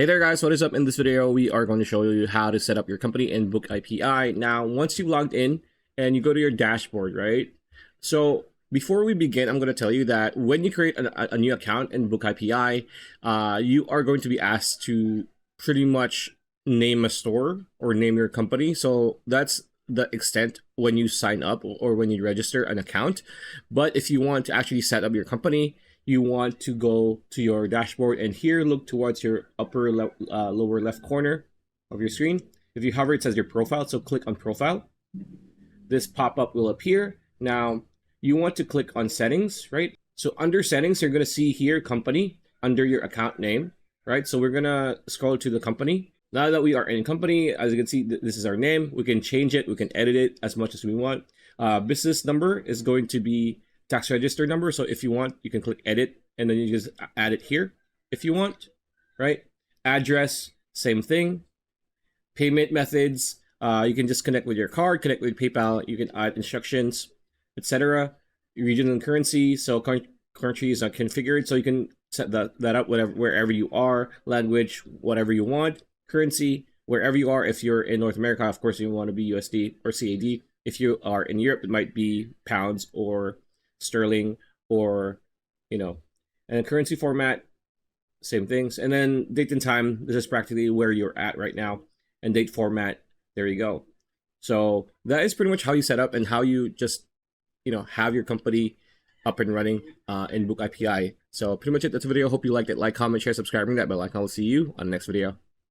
Hey there guys, what is up? In this video, we are going to show you how to set up your company in Bookipi. Now, once you logged in and you go to your dashboard, right? So before we begin, I'm going to tell you that when you create a new account in Bookipi, you are going to be asked to pretty much name a store or name your company. So that's the extent when you sign up or when you register an account. But if you want to actually set up your company, you want to go to your dashboard, and here look towards your lower left corner of your screen. If you hover, it says your profile, so click on profile. This pop-up will appear. Now you want to click on settings, right? So under settings, you're going to see here company under your account name, right? So we're going to scroll to the company. Now that we are in company, as you can see, this is our name. We can change it, we can edit it as much as we want. Business number is going to be tax register number. So if you want, you can click edit and then you just add it here if you want, right? Address, same thing. Payment methods, you can just connect with your card, connect with PayPal, you can add instructions, etc. Region and currency, so countries are configured, so you can set that up wherever you are. Language, whatever you want. Currency, wherever you are. If you're in North America, of course, you want to be USD or CAD. If you are in Europe, it might be pounds or sterling, or and currency format, same things. And then date and time, this is practically where you're at right now, and date format, there you go. So that is pretty much how you set up and how you just have your company up and running in Bookipi. So pretty much it. That's the video. Hope you liked it. Like, comment, share, subscribe, ring that bell icon. I'll see you on the next video.